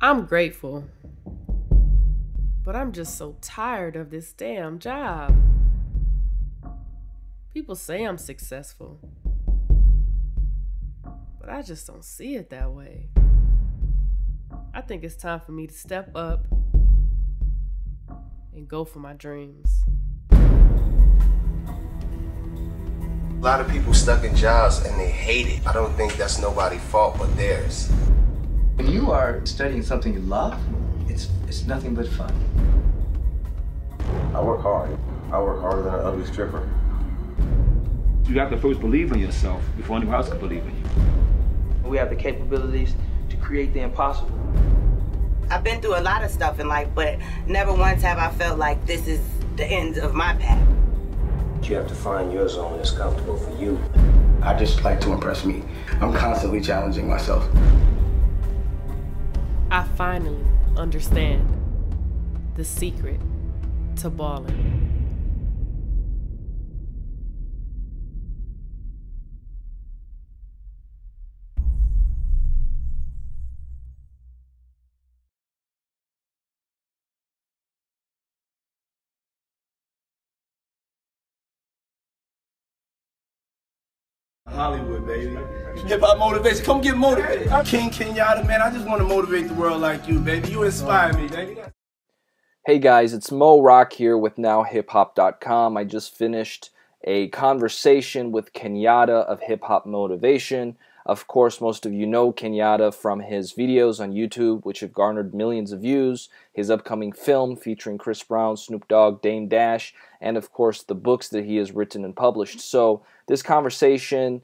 I'm grateful, but I'm just so tired of this damn job. People say I'm successful, but I just don't see it that way. I think it's time for me to step up and go for my dreams. A lot of people stuck in jobs and they hate it. I don't think that's nobody's fault but theirs. When you are studying something you love, it's nothing but fun. I work hard. I work harder than an ugly stripper. You have to first believe in yourself before anyone else can believe in you. We have the capabilities to create the impossible. I've been through a lot of stuff in life, but never once have I felt like this is the end of my path. You have to find your zone that's comfortable for you. I just like to impress me. I'm constantly challenging myself. I finally understand the secret to balling. Hollywood, baby. Hip hop motivation. Come get motivated. I'm King Kenyatta, man. I just want to motivate the world like you, baby. You inspire me, baby. Hey guys, it's Mo Rock here with NowHipHop.com. I just finished a conversation with Kenyatta of Hip Hop Motivation. Of course, most of you know Kenyatta from his videos on YouTube, which have garnered millions of views, his upcoming film featuring Chris Brown, Snoop Dogg, Dame Dash, and of course the books that he has written and published. So this conversation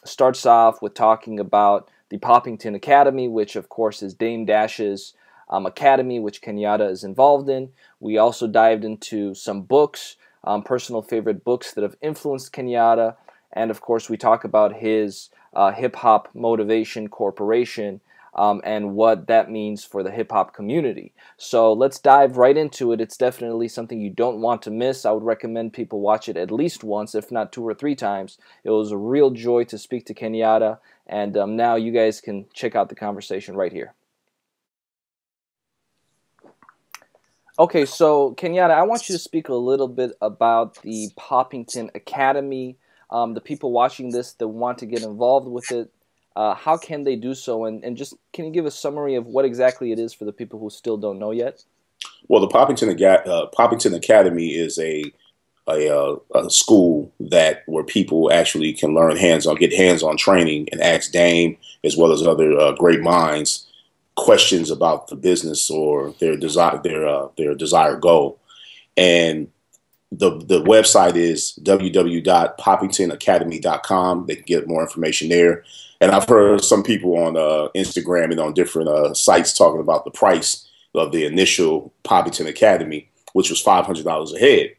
starts off with talking about the Poppington Academy, which of course is Dame Dash's academy, which Kenyatta is involved in. We also dived into some books, personal favorite books that have influenced Kenyatta, and of course we talk about his Hip Hop Motivation Corporation and what that means for the hip hop community. So let's dive right into it. It's definitely something you don't want to miss. I would recommend people watch it at least once, if not 2 or 3 times. It was a real joy to speak to Kenyatta, and now you guys can check out the conversation right here. Okay, so Kenyatta, I want you to speak a little bit about the Poppington Academy. The people watching this that want to get involved with it, how can they do so? And just can you give a summary of what exactly it is for the people who still don't know yet? Well, the Poppington Academy is a school where people actually can learn get hands-on training and ask Dame as well as other great minds questions about the business or their desired goal. And the website is www.poppingtonacademy.com. They can get more information there. And I've heard some people on Instagram and on different sites talking about the price of the initial Poppington Academy, which was $500 a head.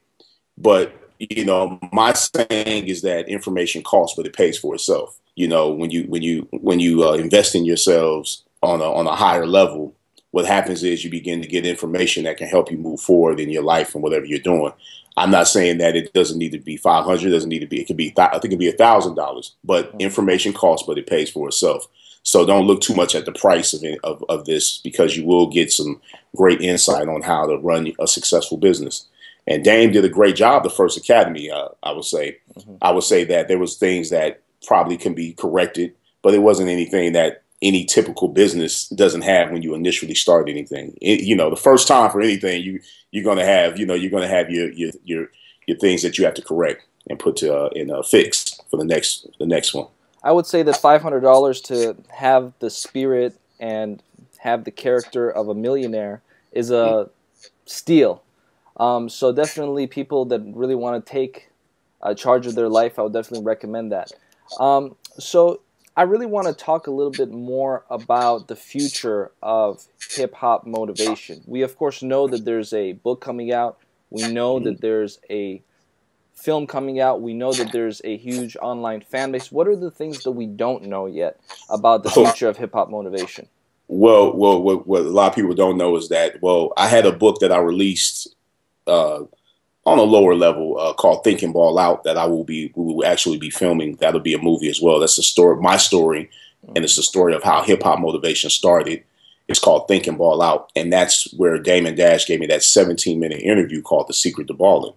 But, you know, my saying is that information costs, but it pays for itself. You know, when you invest in yourselves on a higher level, what happens is you begin to get information that can help you move forward in your life and whatever you're doing. I'm not saying that it doesn't need to be 500. Doesn't need to be. It could be. I think it could be $1,000. But information costs, but it pays for itself. So don't look too much at the price of this, because you will get some great insight on how to run a successful business. And Dame did a great job the first academy. I would say. I would say that there was things that probably can be corrected, but it wasn't anything that any typical business doesn't have when you initially start anything. You know, the first time for anything, you're going to have your things that you have to correct and put in a fix for the next one. I would say that $500 to have the spirit and have the character of a millionaire is a steal. So definitely people that really want to take charge of their life, I would definitely recommend that. So I really want to talk a little bit more about the future of hip-hop motivation. We, of course, know that there's a book coming out. We know that there's a film coming out. We know that there's a huge online fan base. What are the things that we don't know yet about the future of hip-hop motivation? Well, what a lot of people don't know is that, I had a book that I released on a lower level called Think and Ball Out that we will actually be filming. That'll be a movie as well. That's the story, my story, and it's the story of how hip hop motivation started It's called Think and Ball Out. And that's where Damon Dash gave me that 17-minute interview called The Secret to Balling.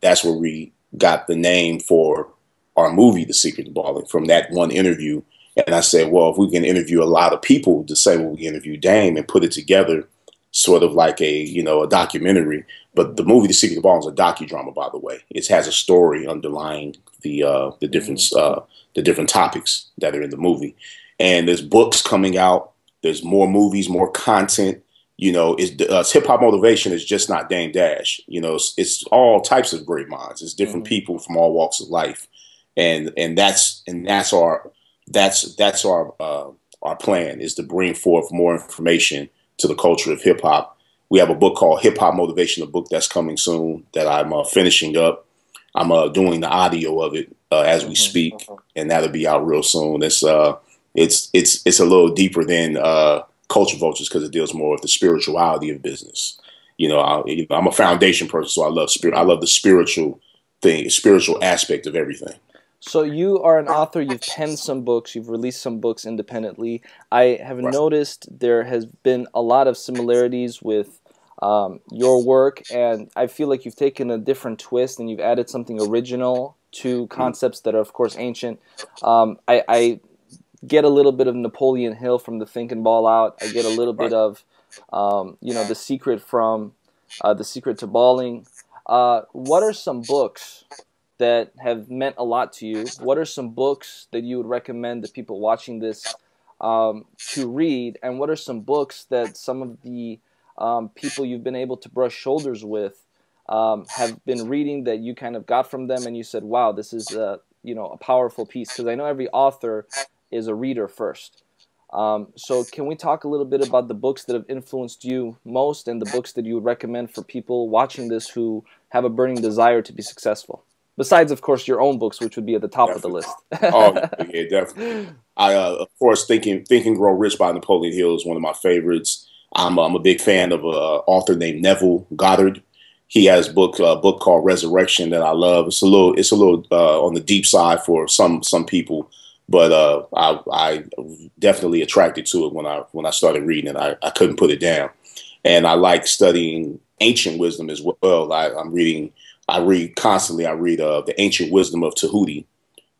That's where we got the name for our movie, The Secret to Balling, from that one interview. And I said, well, if we can interview a lot of people the same way we interview Dame and put it together sort of like a documentary. But the movie The Secret to Balling is a docudrama, by the way. It has a story underlying the different topics that are in the movie. And there's books coming out. There's more movies, more content. It's hip hop motivation is just not Dame Dash. It's all types of great minds. It's different people from all walks of life, and that's our plan, is to bring forth more information to the culture of hip hop. We have a book called Hip Hop Motivation, a book that's coming soon that I'm finishing up. I'm doing the audio of it as we speak, and that'll be out real soon. It's a little deeper than Culture Vultures because it deals more with the spirituality of business. I'm a foundation person, so I love spirit. I love the spiritual aspect of everything. So you are an author. You've penned some books. You've released some books independently. I have noticed there has been a lot of similarities with your work, and I feel like you've taken a different twist and you've added something original to concepts that are, of course, ancient. I get a little bit of Napoleon Hill from the Think and Ball Out. I get a little bit of, The Secret from The Secret to Balling. What are some books that have meant a lot to you? What are some books that you would recommend that people watching this to read? And what are some books that some of the people you've been able to brush shoulders with have been reading that you kind of got from them and you said, wow, this is a powerful piece? Because I know every author is a reader first. So can we talk a little bit about the books that have influenced you most and the books that you would recommend for people watching this who have a burning desire to be successful? Besides, of course, your own books, which would be at the top of the list. Oh, yeah, definitely. Of course, Think and Grow Rich by Napoleon Hill is one of my favorites. I'm a big fan of an author named Neville Goddard. He has a book called Resurrection that I love. It's a little on the deep side for some people, but I definitely attracted to it when I started reading it. I couldn't put it down, and I like studying ancient wisdom as well. I read constantly. I read the Ancient Wisdom of Tahuti,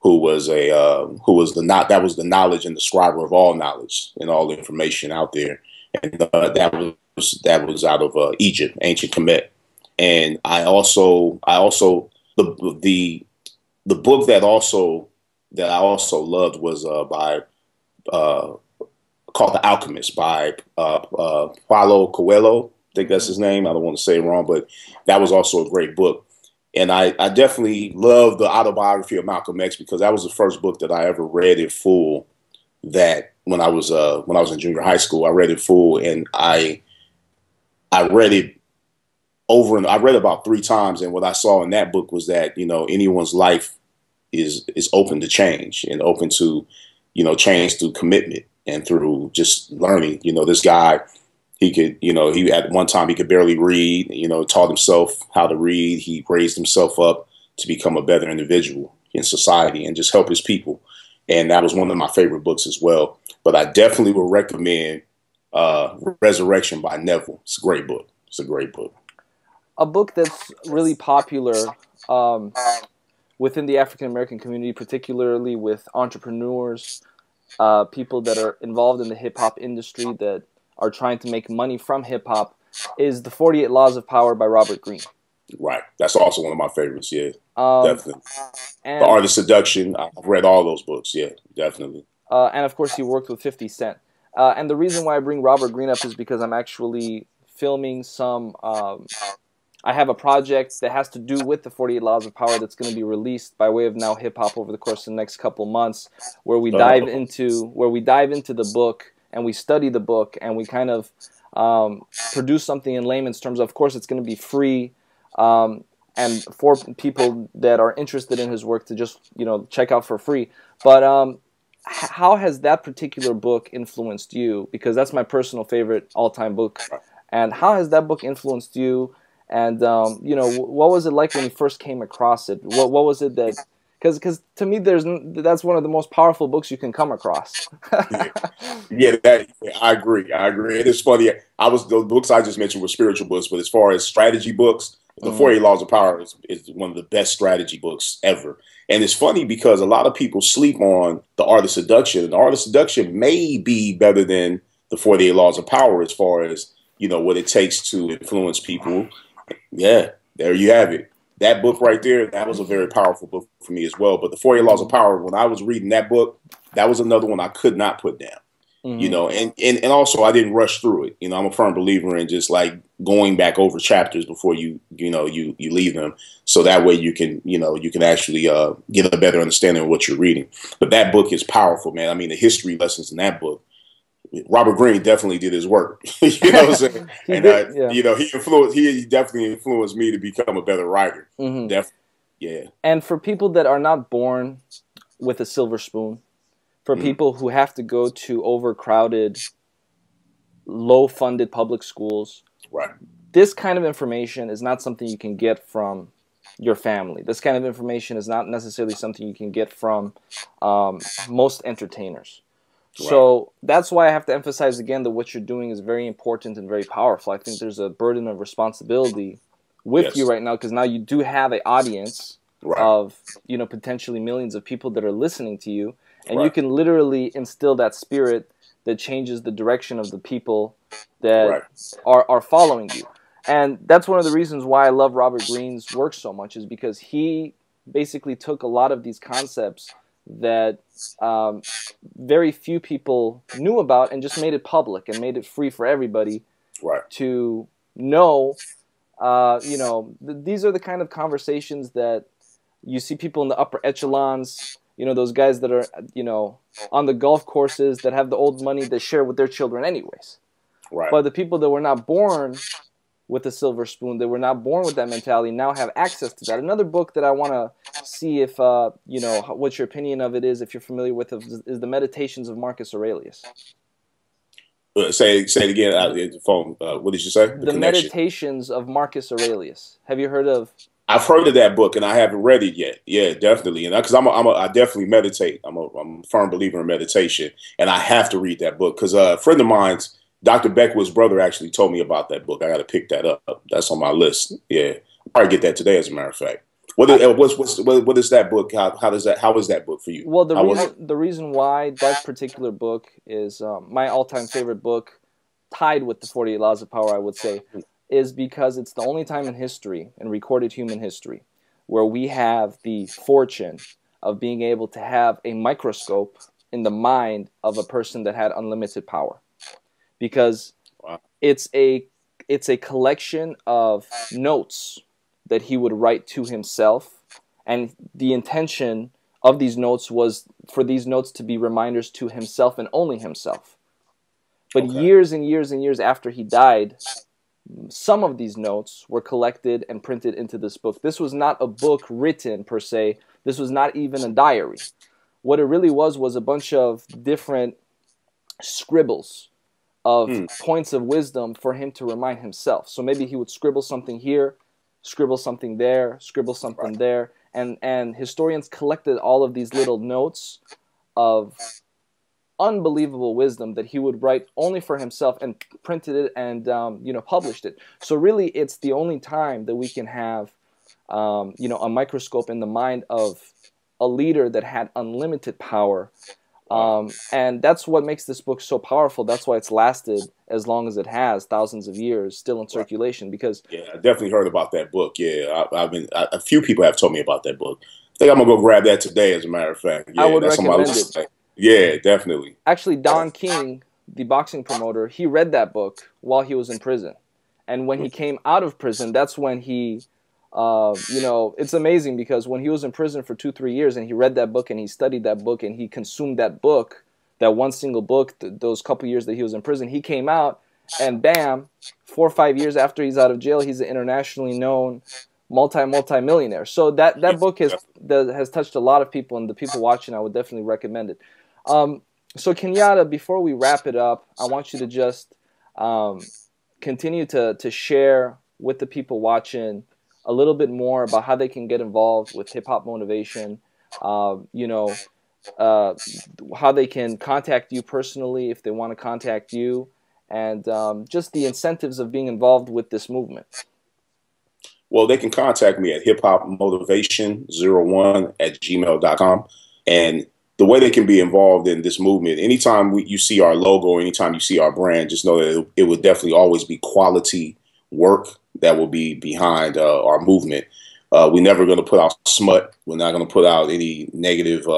who was the knowledge and the scriber of all knowledge and all the information out there, and that was out of Egypt, ancient Kemet. And I also the book that I also loved was called The Alchemist by Paulo Coelho. I think that's his name. I don't want to say it wrong, but that was also a great book. And I definitely love the autobiography of Malcolm X because that was the first book that I ever read in full. That when I was in junior high school, I read it full, and I read it over, and I read it about 3 times. And what I saw in that book was that anyone's life is open to change and open to change through commitment and through just learning. This guy. He could, he at one time he could barely read, taught himself how to read. He raised himself up to become a better individual in society and just help his people. And that was one of my favorite books as well. But I definitely would recommend Resurrection by Neville. It's a great book. It's a great book. A book that's really popular within the African-American community, particularly with entrepreneurs, people that are involved in the hip-hop industry that are trying to make money from hip-hop, is The 48 Laws of Power by Robert Greene. Right. That's also one of my favorites, yeah. Definitely. The Art of Seduction, I've read all those books, yeah, definitely. And, of course, he worked with 50 Cent. And the reason why I bring Robert Greene up is because I'm actually filming some... I have a project that has to do with the 48 Laws of Power that's going to be released by way of Now Hip Hop over the course of the next couple months, where we dive into the book and we study the book and we kind of produce something in layman's terms. Of course, it's going to be free and for people that are interested in his work to just check out for free. But how has that particular book influenced you? Because that's my personal favorite all-time book. And how has that book influenced you? And what was it like when you first came across it? What was it that Because to me, that's one of the most powerful books you can come across. I agree. And it's funny. The books I just mentioned were spiritual books, but as far as strategy books, the 48 Laws of Power is one of the best strategy books ever. And it's funny because a lot of people sleep on The Art of Seduction, and The Art of Seduction may be better than the 48 Laws of Power as far as, what it takes to influence people. Yeah, there you have it. That book right there, that was a very powerful book for me as well. But the 48 Laws of Power, when I was reading that book, that was another one I could not put down. And also I didn't rush through it. I'm a firm believer in just like going back over chapters before you leave them. So that way you can actually get a better understanding of what you're reading. But that book is powerful, man. I mean, the history lessons in that book, Robert Greene definitely did his work. You know what I'm saying? He definitely influenced me to become a better writer. Definitely. Yeah. And for people that are not born with a silver spoon, for people who have to go to overcrowded, low-funded public schools, right, this kind of information is not something you can get from your family. This kind of information is not necessarily something you can get from most entertainers. Right. So that's why I have to emphasize again that what you're doing is very important and very powerful. I think there's a burden of responsibility with you right now, because now you do have an audience of potentially millions of people that are listening to you. And you can literally instill that spirit that changes the direction of the people that are following you. And that's one of the reasons why I love Robert Greene's work so much, is because he basically took a lot of these concepts that very few people knew about and just made it public and made it free for everybody to know. These are the kind of conversations that you see people in the upper echelons, those guys that are, on the golf courses that have the old money that share with their children anyways. Right. But the people that were not born with a silver spoon, that were not born with that mentality, now have access to that. Another book that I want to see if, what your opinion of it is, if you're familiar with it, is The Meditations of Marcus Aurelius. Say it again. The phone. What did you say? The Meditations of Marcus Aurelius. Have you heard of? I've heard of that book and I haven't read it yet. Yeah, definitely. And because I definitely meditate. I'm a firm believer in meditation, and I have to read that book because a friend of mine's, Dr. Beckwith's brother, actually told me about that book. I got to pick that up. That's on my list. Yeah, I'll probably get that today, as a matter of fact. What is that book? How is that book for you? Well, the reason why that particular book is my all-time favorite book, tied with the 48 Laws of Power, I would say, is because it's the only time in history, in recorded human history, where we have the fortune of being able to have a microscope in the mind of a person that had unlimited power. Because it's a collection of notes that he would write to himself, and the intention of these notes was for these notes to be reminders to himself and only himself. But years and years and years after he died, some of these notes were collected and printed into this book. This was not a book written per se. This was not even a diary. What it really was a bunch of different scribbles of points of wisdom for him to remind himself. So maybe he would scribble something here, scribble something there, scribble something there. And historians collected all of these little notes of unbelievable wisdom that he would write only for himself, and printed it and published it. So really, it's the only time that we can have a microscope in the mind of a leader that had unlimited power. And that's what makes this book so powerful. That's why it's lasted as long as it has, thousands of years, still in circulation. Because I definitely heard about that book. Yeah, a few people have told me about that book. I think I'm gonna go grab that today. As a matter of fact, I would recommend it. Yeah, definitely. Actually, Don King, the boxing promoter, he read that book while he was in prison. And when he came out of prison, that's when he, it's amazing because when he was in prison for 2-3 years and he read that book and he studied that book and he consumed that book, that one single book, those couple years that he was in prison, he came out and bam, 4 or 5 years after he's out of jail, he's an internationally known multi-millionaire. So that book has touched a lot of people, and the people watching, I would definitely recommend it. So Kenyatta, before we wrap it up, I want you to just continue to share with the people watching a little bit more about how they can get involved with Hip Hop Motivation, you know, how they can contact you personally if they want to contact you, and just the incentives of being involved with this movement. Well, they can contact me at hiphopmotivation01@gmail.com. And the way they can be involved in this movement, anytime you see our logo, anytime you see our brand, just know that it would definitely always be quality work that will be behind our movement. We're never going to put out smut. We're not going to put out any negative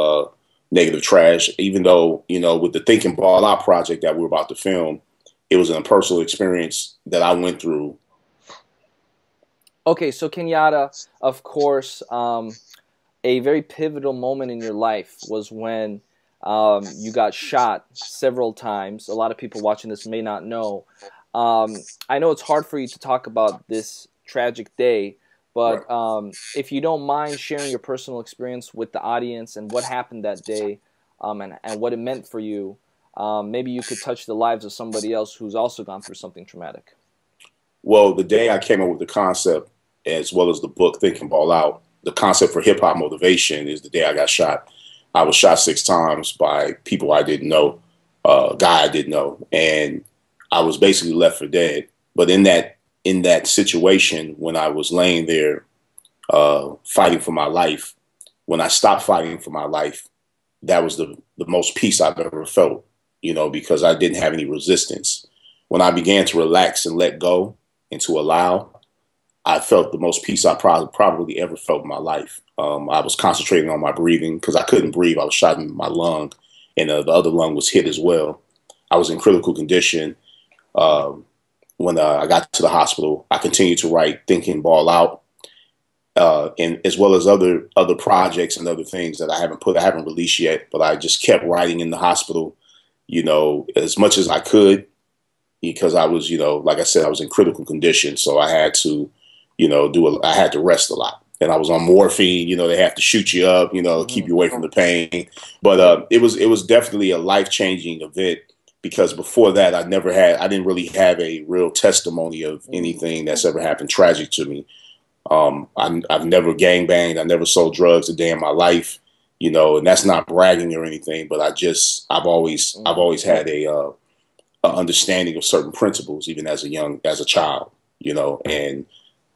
trash, even though, you know, with the Think and Ball Out project that we're about to film, it was a personal experience that I went through. Okay, so Kenyatta, of course, a very pivotal moment in your life was when you got shot several times. A lot of people watching this may not know. I know it's hard for you to talk about this tragic day, but if you don't mind sharing your personal experience with the audience and what happened that day, and what it meant for you, maybe you could touch the lives of somebody else who's also gone through something traumatic. Well, the day I came up with the concept, as well as the book Think and Ball Out, the concept for hip hop motivation is the day I got shot. I was shot 6 times by people I didn't know, a guy I didn't know, and I was basically left for dead. But in that situation, when I was laying there fighting for my life, when I stopped fighting for my life, that was the most peace I've ever felt, you know, because I didn't have any resistance. When I began to relax and let go and to allow, I felt the most peace I probably ever felt in my life. I was concentrating on my breathing because I couldn't breathe. I was shot in my lung, and the other lung was hit as well. I was in critical condition. When I got to the hospital, I continued to write Think and Ball Out, and as well as other projects and other things that I haven't released yet. But I just kept writing in the hospital, you know, as much as I could, because I was, you know, like I said, I was in critical condition, so I had to, you know, I had to rest a lot. And I was on morphine, you know, they have to shoot you up, you know, keep you away from the pain. But it was definitely a life-changing event, because before that, I didn't really have a real testimony of anything that's ever happened tragic to me. I've never gangbanged. I never sold drugs a day in my life, you know, and that's not bragging or anything, but I've always had a understanding of certain principles, even as a child, you know,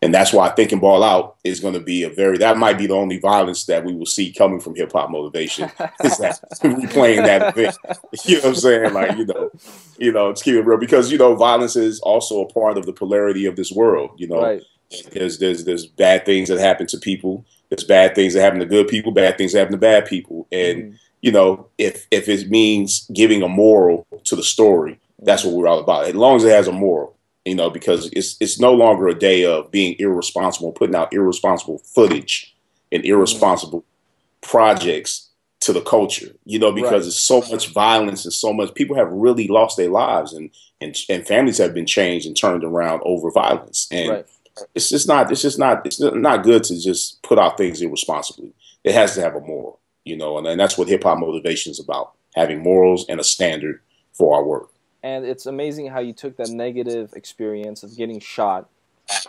and that's why Think and Ball Out is going to be that might be the only violence that we will see coming from hip hop motivation, is that replaying that event. You know what I'm saying? Like, you know, let's keep it real, because, you know, violence is also a part of the polarity of this world. You know, right. There's bad things that happen to people. There's bad things that happen to good people, bad things that happen to bad people. And, you know, if it means giving a moral to the story, that's what we're all about. As long as it has a moral. You know, because it's no longer a day of being irresponsible, putting out irresponsible footage and irresponsible projects to the culture, you know, because it's so much violence and so much people have really lost their lives, and families have been changed and turned around over violence. And it's not good to just put out things irresponsibly. It has to have a moral, you know, and that's what hip hop motivation is about, having morals and a standard for our work. And it's amazing how you took that negative experience of getting shot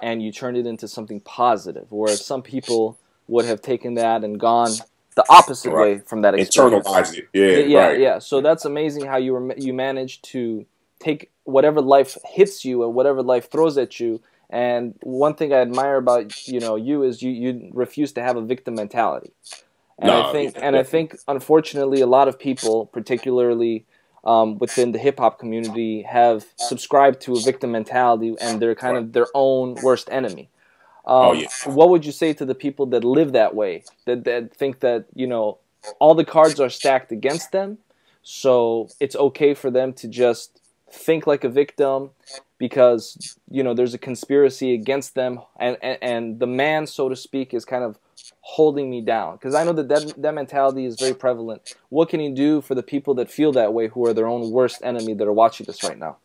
and you turned it into something positive, whereas some people would have taken that and gone the opposite way from that experience. Internalized it. Yeah. So that's amazing how you managed to take whatever life hits you and whatever life throws at you. And one thing I admire about you is you refuse to have a victim mentality. And I think unfortunately a lot of people, particularly within the hip-hop community, have subscribed to a victim mentality, and they're kind of their own worst enemy. What would you say to the people that live that way, that think that, you know, all the cards are stacked against them, so it's okay for them to just think like a victim because, you know, there's a conspiracy against them, and the man, so to speak, is kind of holding me down? Because I know that mentality is very prevalent. What can you do for the people that feel that way, who are their own worst enemy, that are watching this right now?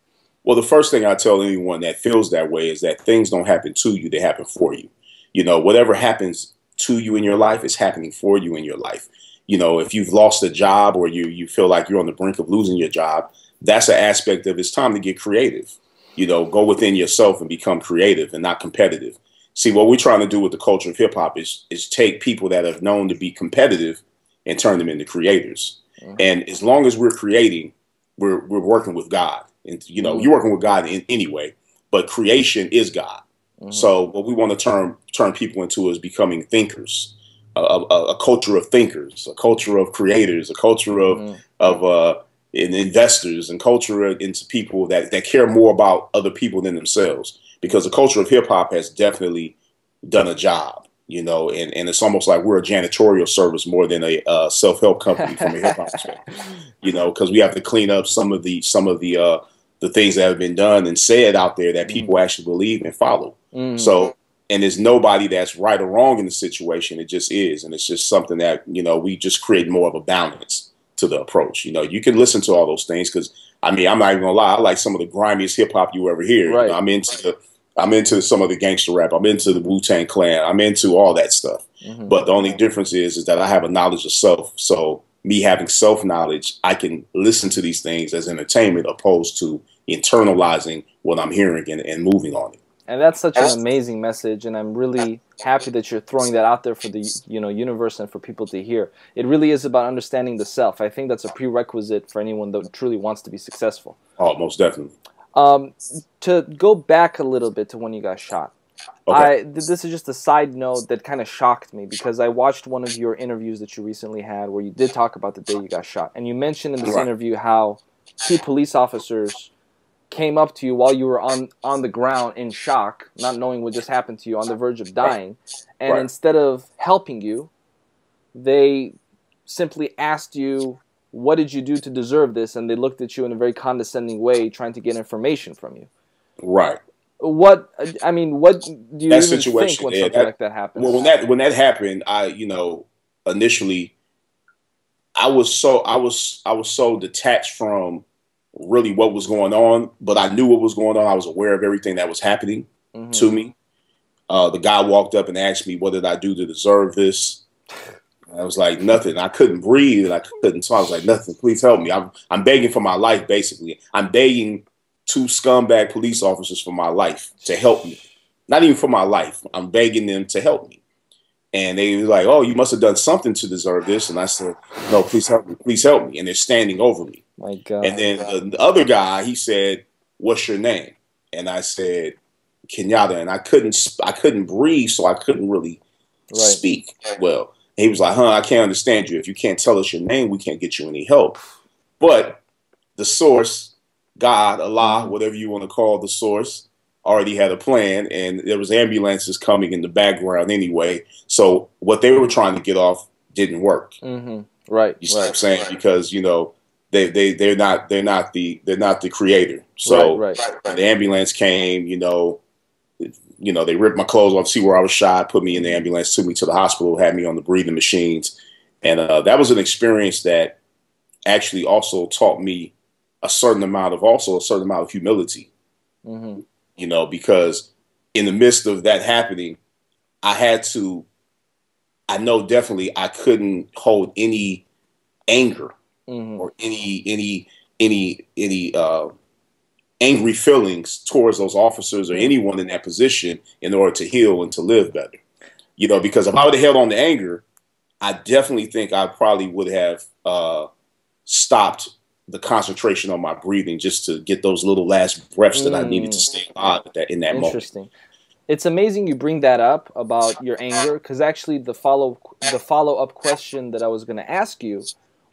Well, the first thing I tell anyone that feels that way is that things don't happen to you, they happen for you. You know, whatever happens to you in your life is happening for you in your life. You know, if you've lost a job or you feel like you're on the brink of losing your job, that's an aspect of it's time to get creative. You know, go within yourself and become creative and not competitive. See, what we're trying to do with the culture of hip hop is take people that have known to be competitive and turn them into creators. And as long as we're creating, we're working with God. And, you know, you're working with God in anyway, but creation is God. So what we want to turn people into is becoming thinkers, a culture of thinkers, a culture of creators, a culture of investors, and culture into people that care more about other people than themselves. Because the culture of hip hop has definitely done a job, you know, and it's almost like we're a janitorial service more than a self-help company from a hip hop perspective, you know, because we have to clean up some of the things that have been done and said out there that people actually believe and follow. So, and there's nobody that's right or wrong in the situation. It just is. And it's just something that, you know, we just create more of a balance to the approach. You know, you can listen to all those things because, I mean, I'm not even gonna lie, I like some of the grimiest hip hop you ever hear. Right. You know, I'm into some of the gangster rap. I'm into the Wu-Tang Clan. I'm into all that stuff. But the only difference is that I have a knowledge of self. So me having self-knowledge, I can listen to these things as entertainment opposed to internalizing what I'm hearing and moving on it. And that's such an amazing message, and I'm really happy that you're throwing that out there for the universe and for people to hear. It really is about understanding the self. I think that's a prerequisite for anyone that truly wants to be successful. Oh, most definitely. To go back a little bit to when you got shot, okay. This is just a side note that kind of shocked me because I watched one of your interviews that you recently had where you did talk about the day you got shot. And you mentioned in this interview how 2 police officers came up to you while you were on the ground in shock, not knowing what just happened to you, on the verge of dying. And instead of helping you, they simply asked you, what did you do to deserve this? And they looked at you in a very condescending way, trying to get information from you. Right. What do you even think when something like that happens? Well, when that happened, initially, I was so detached from really what was going on, but I knew what was going on. I was aware of everything that was happening to me. The guy walked up and asked me, what did I do to deserve this? I was like, nothing. I couldn't breathe and I couldn't talk. I was like, nothing. Please help me. I'm begging for my life, basically. I'm begging 2 scumbag police officers for my life to help me. Not even for my life. I'm begging them to help me. And they were like, oh, you must have done something to deserve this. And I said, no, please help me. Please help me. And they're standing over me. My God. And then the other guy, he said, what's your name? And I said, Kenyatta. And I couldn't breathe, so I couldn't really speak well. And he was like, I can't understand you. If you can't tell us your name, we can't get you any help. But the source, God, Allah, whatever you want to call the source, already had a plan, and there was ambulances coming in the background anyway. So what they were trying to get off didn't work. Right. You see what I'm saying? Because, you know, they're not the creator. So when the ambulance came, you know, they ripped my clothes off to see where I was shot, put me in the ambulance, took me to the hospital, had me on the breathing machines. And that was an experience that actually also taught me a certain amount of humility, you know, because in the midst of that happening, I know definitely I couldn't hold any anger or any angry feelings towards those officers or anyone in that position in order to heal and to live better. You know, because if I would have held on to anger, I definitely think I probably would have stopped the concentration on my breathing just to get those little last breaths that I needed to stay alive in that moment. Interesting. It's amazing you bring that up about your anger, because actually the follow-up question that I was going to ask you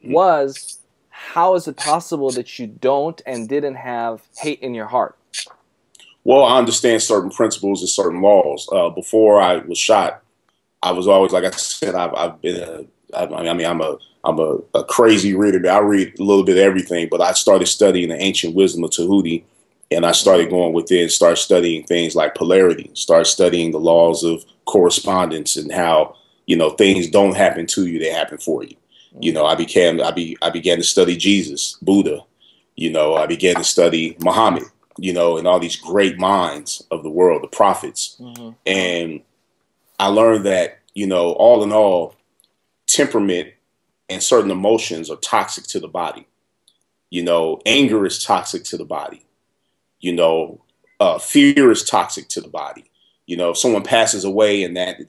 was, how is it possible that you don't and didn't have hate in your heart? Well, I understand certain principles and certain laws. Before I was shot, I was always, like I said, I'm a crazy reader. I read a little bit of everything, but I started studying the ancient wisdom of Tahuti, and I started going within, start studying things like polarity, start studying the laws of correspondence and how, you know, things don't happen to you, they happen for you. You know, I began to study Jesus, Buddha. You know, I began to study Muhammad, you know, and all these great minds of the world, the prophets. And I learned that, you know, all in all, temperament and certain emotions are toxic to the body. You know, anger is toxic to the body. You know, fear is toxic to the body. You know, if someone passes away and that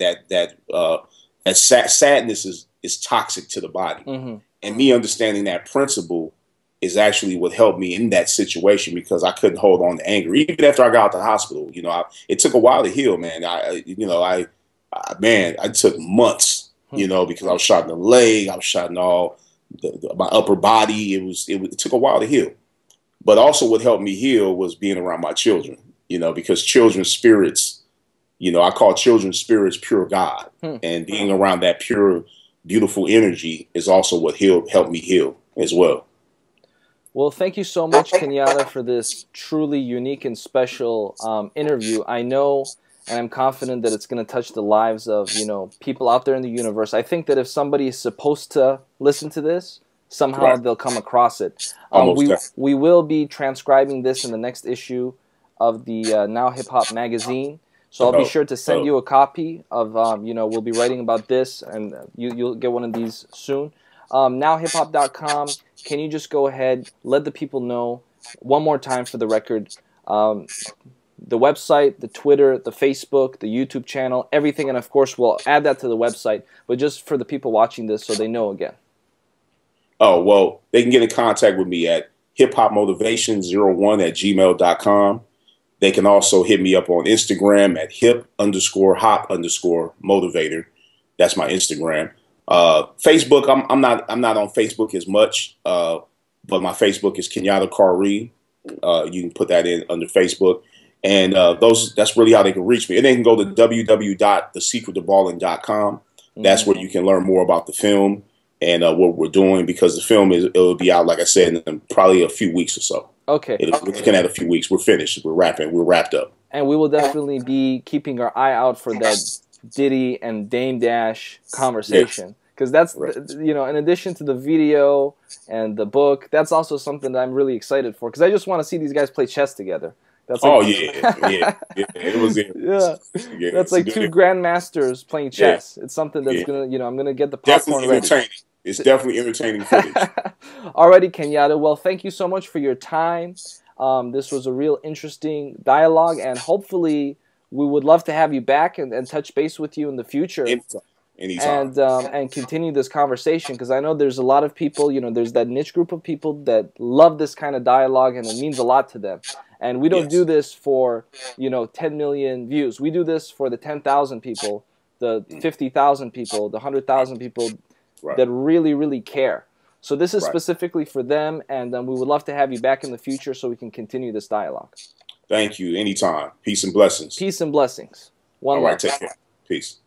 sadness is toxic to the body. Mm-hmm. And me understanding that principle is actually what helped me in that situation, because I couldn't hold on to anger. Even after I got out the hospital, you know, it took a while to heal, man. I took months, you know, because I was shot in the leg, I was shot in all my upper body. It took a while to heal. But also what helped me heal was being around my children, you know, because children's spirits, you know, I call children's spirits pure God. And being around that pure, beautiful energy is also what helped me heal as well. Well, thank you so much, Kenyatta, for this truly unique and special interview. I know and I'm confident that it's going to touch the lives of, you know, people out there in the universe. I think that if somebody is supposed to listen to this, somehow they'll come across it. We will be transcribing this in the next issue of the Now Hip Hop magazine. So I'll be sure to send you a copy of, you know, we'll be writing about this, and you'll get one of these soon. NowHipHop.com. Can you just go ahead, let the people know one more time for the record, the website, the Twitter, the Facebook, the YouTube channel, everything, and of course we'll add that to the website, but just for the people watching this so they know again. Oh, well, they can get in contact with me at hiphopmotivation01@gmail.com. They can also hit me up on Instagram at hip_hop_motivator. That's my Instagram. Facebook, I'm not on Facebook as much, but my Facebook is Kenyatta Kari. You can put that in under Facebook, and that's really how they can reach me. And they can go to www.thesecrettoballing.com. That's where you can learn more about the film and what we're doing, because the film it'll be out, like I said, in probably a few weeks or so. Okay. We're looking at a few weeks. We're finished. We're wrapped up. And we will definitely be keeping our eye out for that Diddy and Dame Dash conversation, because that's you know, in addition to the video and the book, that's also something that I'm really excited for, because I just want to see these guys play chess together. That's like, it was that's like two grandmasters playing chess. It's something that's gonna, you know, I'm gonna get the popcorn ready. It's definitely entertaining footage. Alrighty, Kenyatta. Well, thank you so much for your time. This was a real interesting dialogue, and hopefully we would love to have you back and touch base with you in the future. Anytime. And continue this conversation, because I know there's a lot of people, you know, there's that niche group of people that love this kind of dialogue, and it means a lot to them. And we don't do this for, you know, 10 million views. We do this for the 10,000 people, the 50,000 people, the 100,000 people that really, really care. So this is specifically for them, and we would love to have you back in the future so we can continue this dialogue. Thank you. Anytime. Peace and blessings. Peace and blessings. All right, take care. Peace.